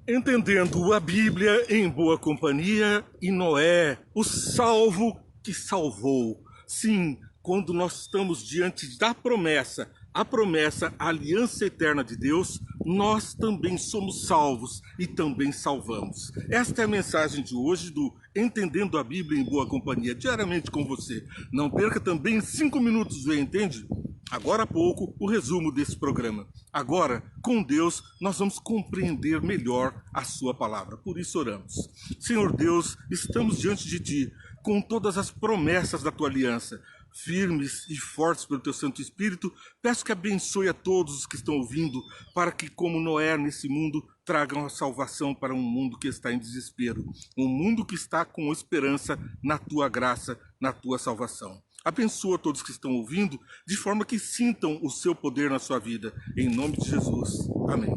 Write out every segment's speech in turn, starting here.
Entendendo a Bíblia em boa companhia e Noé, o salvo que salvou. Sim, quando nós estamos diante da promessa, a promessa, a aliança eterna de Deus, nós também somos salvos e também salvamos. Esta é a mensagem de hoje do Entendendo a Bíblia em Boa Companhia, diariamente com você. Não perca também 5 minutos, entende? Agora há pouco, o resumo desse programa. Agora, com Deus, nós vamos compreender melhor a sua palavra. Por isso oramos. Senhor Deus, estamos diante de Ti, com todas as promessas da Tua aliança, firmes e fortes pelo Teu Santo Espírito. Peço que abençoe a todos os que estão ouvindo, para que, como Noé nesse mundo, tragam a salvação para um mundo que está em desespero. Um mundo que está com esperança na Tua graça, na Tua salvação. Abençoa todos que estão ouvindo, de forma que sintam o seu poder na sua vida. Em nome de Jesus. Amém.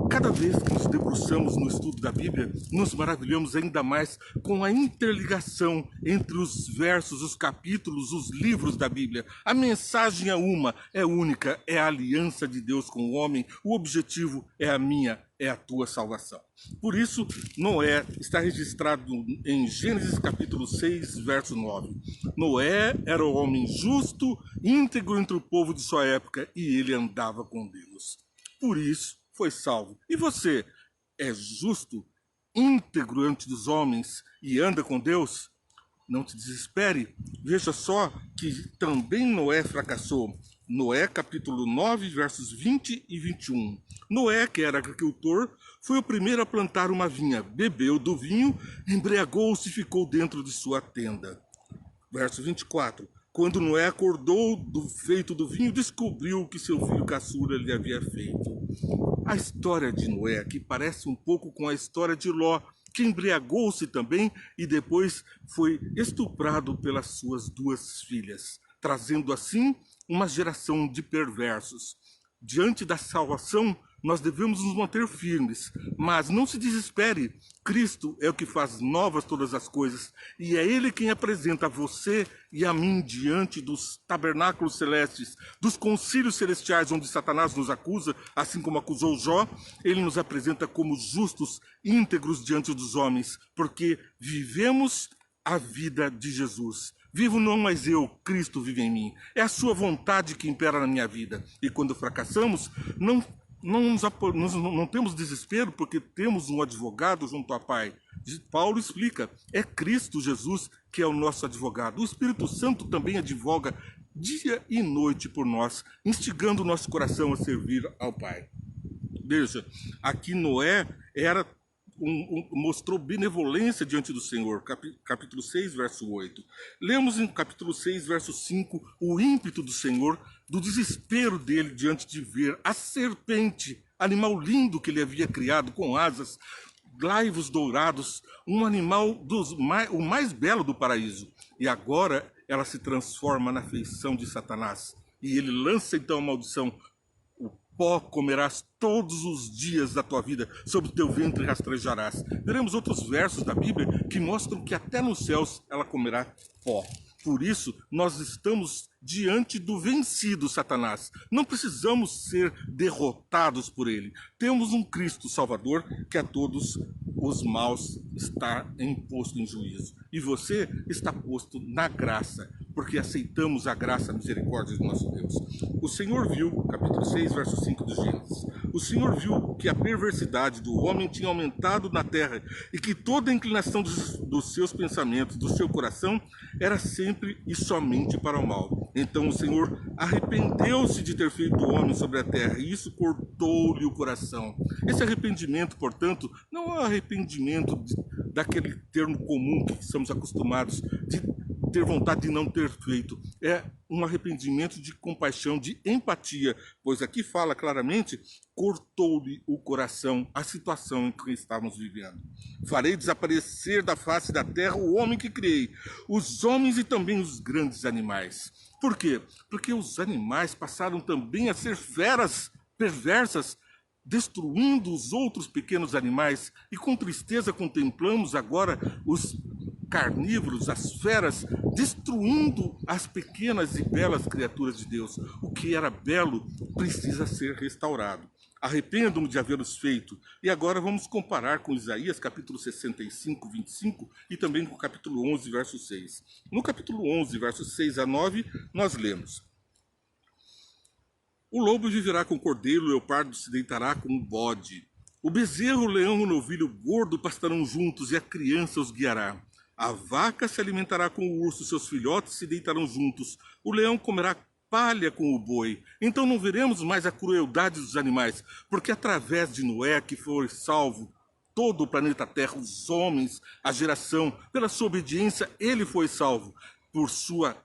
Cada vez que nos debruçamos no estudo da Bíblia, nos maravilhamos ainda mais com a interligação entre os versos, os capítulos, os livros da Bíblia. A mensagem é uma, é única, é a aliança de Deus com o homem. O objetivo é a minha, é a tua salvação. Por isso, Noé está registrado em Gênesis capítulo 6, verso 9. Noé era o homem justo, íntegro entre o povo de sua época, e ele andava com Deus. Por isso, foi salvo. E você é justo, íntegro ante dos homens e anda com Deus? Não te desespere. Veja só que também Noé fracassou. Noé capítulo 9, versos 20 e 21. Noé, que era agricultor, foi o primeiro a plantar uma vinha, bebeu do vinho, embriagou-se e ficou dentro de sua tenda. Verso 24. Quando Noé acordou do feito do vinho, descobriu que seu filho caçula lhe havia feito. A história de Noé aqui parece um pouco com a história de Ló, que embriagou-se também e depois foi estuprado pelas suas 2 filhas, trazendo assim uma geração de perversos. Diante da salvação, nós devemos nos manter firmes, mas não se desespere. Cristo é o que faz novas todas as coisas, e é Ele quem apresenta a você e a mim diante dos tabernáculos celestes, dos concílios celestiais onde Satanás nos acusa, assim como acusou Jó. Ele nos apresenta como justos, íntegros diante dos homens, porque vivemos a vida de Jesus. Vivo não mais eu, Cristo vive em mim. É a sua vontade que impera na minha vida. E quando fracassamos, não temos desespero, porque temos um advogado junto ao Pai. Paulo explica, é Cristo Jesus que é o nosso advogado. O Espírito Santo também advoga dia e noite por nós, instigando o nosso coração a servir ao Pai. Veja, aqui Noé mostrou benevolência diante do Senhor, capítulo 6, verso 8. Lemos em capítulo 6, verso 5, o ímpeto do Senhor, do desespero dele diante de ver a serpente, animal lindo que ele havia criado com asas, laivos dourados, um animal o mais belo do paraíso. E agora ela se transforma na feição de Satanás. E ele lança então a maldição: pó comerás todos os dias da tua vida, sobre o teu ventre rastejarás. Veremos outros versos da Bíblia que mostram que até nos céus ela comerá pó. Por isso, nós estamos diante do vencido Satanás. Não precisamos ser derrotados por ele. Temos um Cristo Salvador que a todos os maus está imposto em juízo. E você está posto na graça, porque aceitamos a graça e a misericórdia do nosso Deus. O Senhor viu, capítulo 6, verso 5 de Gênesis, o Senhor viu que a perversidade do homem tinha aumentado na terra e que toda a inclinação dos seus pensamentos, do seu coração, era sempre e somente para o mal. Então o Senhor arrependeu-se de ter feito o homem sobre a terra, e isso cortou-lhe o coração. Esse arrependimento, portanto, não é o arrependimento daquele termo comum que estamos acostumados, de ter vontade de não ter feito. É um arrependimento de compaixão, de empatia, pois aqui fala claramente, cortou-lhe o coração, a situação em que estávamos vivendo. Farei desaparecer da face da terra o homem que criei, os homens e também os grandes animais. Por quê? Porque os animais passaram também a ser feras perversas, destruindo os outros pequenos animais, e com tristeza contemplamos agora os carnívoros, as feras, destruindo as pequenas e belas criaturas de Deus. O que era belo precisa ser restaurado. Arrependo-me de havê-los feito. E agora vamos comparar com Isaías, capítulo 65, 25, e também com o capítulo 11, verso 6. No capítulo 11, versos 6 a 9, nós lemos: o lobo viverá com o cordeiro, o leopardo se deitará com o bode. O bezerro, o leão e o novilho gordo pastarão juntos, e a criança os guiará. A vaca se alimentará com o urso, seus filhotes se deitarão juntos. O leão comerá palha com o boi. Então não veremos mais a crueldade dos animais, porque através de Noé, que foi salvo todo o planeta Terra, os homens, a geração, pela sua obediência, ele foi salvo. Por sua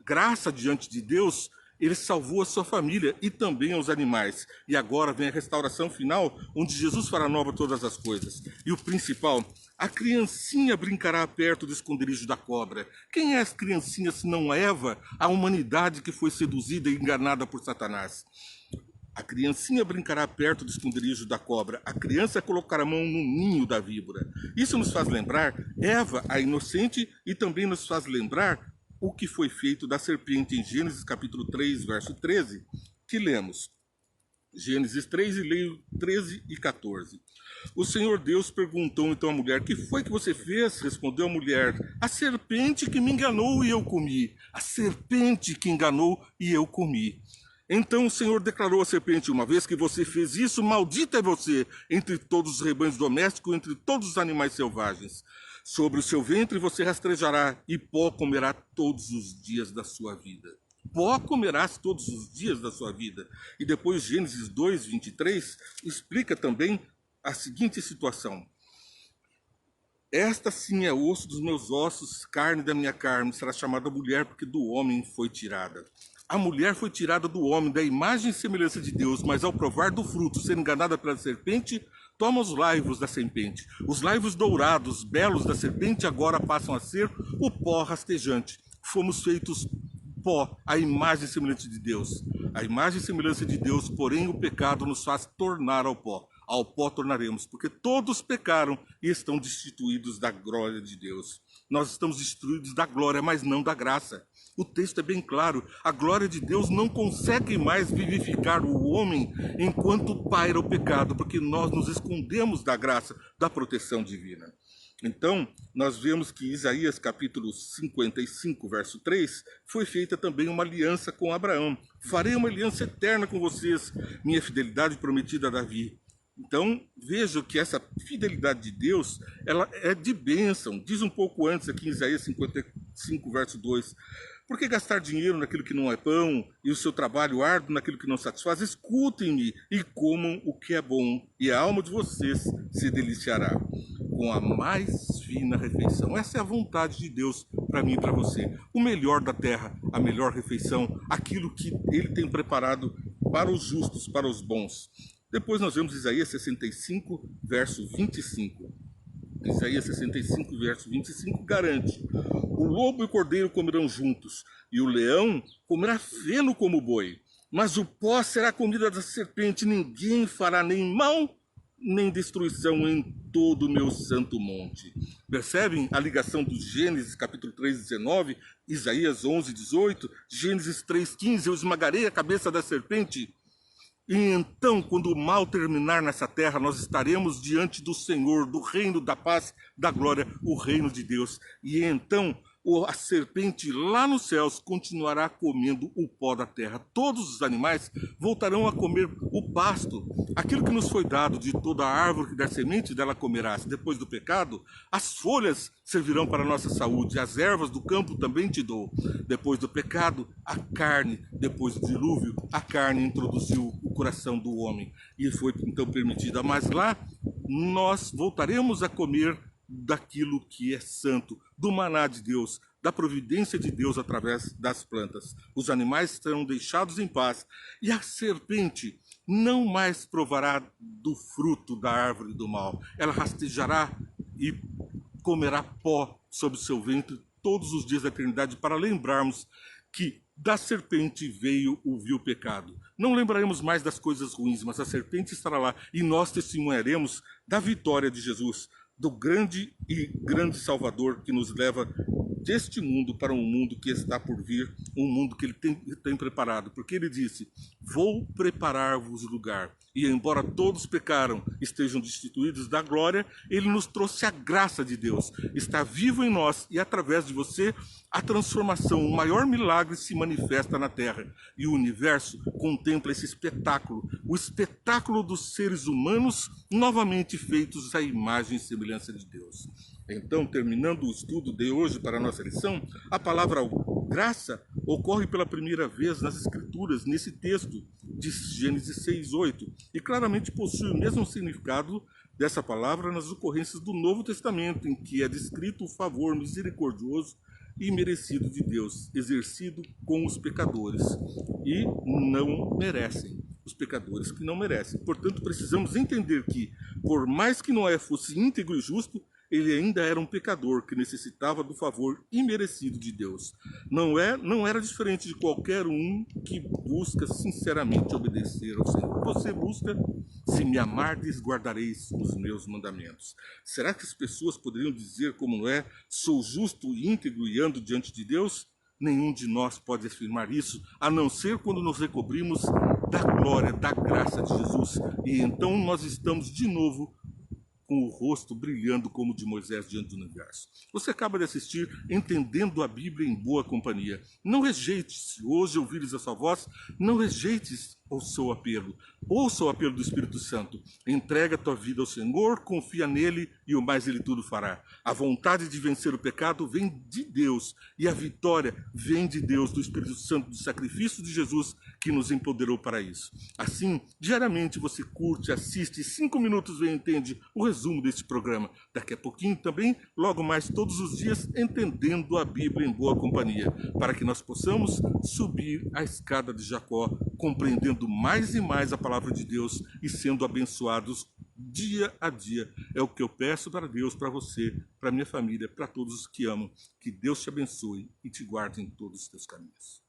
graça diante de Deus, ele salvou a sua família e também aos animais. E agora vem a restauração final, onde Jesus fará nova todas as coisas. E o principal, a criancinha brincará perto do esconderijo da cobra. Quem é as criancinhas se não Eva, a humanidade que foi seduzida e enganada por Satanás? A criancinha brincará perto do esconderijo da cobra. A criança colocará a mão no ninho da víbora. Isso nos faz lembrar Eva, a inocente, e também nos faz lembrar o que foi feito da serpente em Gênesis capítulo 3, verso 13, que lemos. Gênesis 3, e leio 13 e 14. O Senhor Deus perguntou então à mulher: que foi que você fez? Respondeu a mulher: a serpente que me enganou e eu comi. A serpente que enganou e eu comi. Então o Senhor declarou à serpente: uma vez que você fez isso, maldita é você entre todos os rebanhos domésticos, entre todos os animais selvagens. Sobre o seu ventre você rastejará, e pó comerá todos os dias da sua vida. Pó comerás todos os dias da sua vida. E depois Gênesis 2, 23, explica também a seguinte situação. Esta sim é osso dos meus ossos, carne da minha carne, será chamada mulher, porque do homem foi tirada. A mulher foi tirada do homem, da imagem e semelhança de Deus, mas ao provar do fruto, ser enganada pela serpente, toma os laivos da serpente. Os laivos dourados, belos da serpente, agora passam a ser o pó rastejante. Fomos feitos pó, a imagem e semelhança de Deus. A imagem e semelhança de Deus, porém o pecado nos faz tornar ao pó. Ao pó tornaremos, porque todos pecaram e estão destituídos da glória de Deus. Nós estamos destituídos da glória, mas não da graça. O texto é bem claro, a glória de Deus não consegue mais vivificar o homem enquanto paira o pecado, porque nós nos escondemos da graça, da proteção divina. Então, nós vemos que Isaías capítulo 55, verso 3, foi feita também uma aliança com Abraão. Farei uma aliança eterna com vocês, minha fidelidade prometida a Davi. Então, veja que essa fidelidade de Deus, ela é de bênção. Diz um pouco antes aqui em Isaías 55, verso 2. Por que gastar dinheiro naquilo que não é pão e o seu trabalho árduo naquilo que não satisfaz? Escutem-me e comam o que é bom, e a alma de vocês se deliciará com a mais fina refeição. Essa é a vontade de Deus para mim e para você. O melhor da terra, a melhor refeição, aquilo que Ele tem preparado para os justos, para os bons. Depois nós vemos Isaías 65, verso 25. Isaías 65, verso 25, garante: o lobo e o cordeiro comerão juntos, e o leão comerá feno como boi. Mas o pó será comida da serpente, ninguém fará nem mal, nem destruição em todo o meu santo monte. Percebem a ligação do Gênesis, capítulo 3, 19, Isaías 11, 18, Gênesis 3, 15, eu esmagarei a cabeça da serpente. E então, quando o mal terminar nessa terra, nós estaremos diante do Senhor, do reino da paz, da glória, o reino de Deus. E então, a serpente lá nos céus continuará comendo o pó da terra. Todos os animais voltarão a comer o pasto. Aquilo que nos foi dado de toda a árvore que der semente, dela comerás. Depois do pecado, as folhas servirão para a nossa saúde. As ervas do campo também te dou. Depois do pecado, a carne. Depois do dilúvio, a carne introduziu o coração do homem. E foi então permitida. Mas lá, nós voltaremos a comer daquilo que é santo, do maná de Deus, da providência de Deus através das plantas. Os animais serão deixados em paz, e a serpente não mais provará do fruto da árvore do mal. Ela rastejará e comerá pó sobre o seu ventre todos os dias da eternidade, para lembrarmos que da serpente veio o vil pecado. Não lembraremos mais das coisas ruins, mas a serpente estará lá, e nós testemunharemos da vitória de Jesus, do grande Salvador que nos leva deste mundo para um mundo que está por vir, um mundo que ele tem preparado. Porque ele disse, vou preparar-vos lugar. E embora todos pecaram, estejam destituídos da glória, ele nos trouxe a graça de Deus. Está vivo em nós e através de você, a transformação, o maior milagre se manifesta na Terra. E o universo contempla esse espetáculo, o espetáculo dos seres humanos novamente feitos à imagem e semelhança de Deus. Então, terminando o estudo de hoje para a nossa lição, a palavra graça ocorre pela primeira vez nas Escrituras, nesse texto de Gênesis 6:8, e claramente possui o mesmo significado dessa palavra nas ocorrências do Novo Testamento, em que é descrito o favor misericordioso e merecido de Deus, exercido com os pecadores, e não merecem. Os pecadores que não merecem. Portanto, precisamos entender que, por mais que Noé fosse íntegro e justo, ele ainda era um pecador que necessitava do favor imerecido de Deus. Não era diferente de qualquer um que busca sinceramente obedecer ao Senhor. Você busca, se me amardes, guardareis os meus mandamentos. Será que as pessoas poderiam dizer como Noé, sou justo, íntegro e ando diante de Deus? Nenhum de nós pode afirmar isso, a não ser quando nos recobrimos da glória, da graça de Jesus. E então nós estamos de novo com o rosto brilhando como o de Moisés diante do universo. Você acaba de assistir Entendendo a Bíblia em Boa Companhia. Não rejeites, se hoje ouvires a sua voz, não rejeites o seu apelo. Ouça o apelo do Espírito Santo. Entrega a tua vida ao Senhor, confia nele e o mais ele tudo fará. A vontade de vencer o pecado vem de Deus e a vitória vem de Deus, do Espírito Santo, do sacrifício de Jesus que nos empoderou para isso. Assim, diariamente você curte, assiste, 5 minutos e entende o resumo deste programa. Daqui a pouquinho também, logo mais todos os dias, Entendendo a Bíblia em Boa Companhia, para que nós possamos subir a escada de Jacó, compreendendo mais e mais a palavra de Deus e sendo abençoados dia a dia. É o que eu peço para Deus, para você, para minha família, para todos os que amam. Que Deus te abençoe e te guarde em todos os teus caminhos.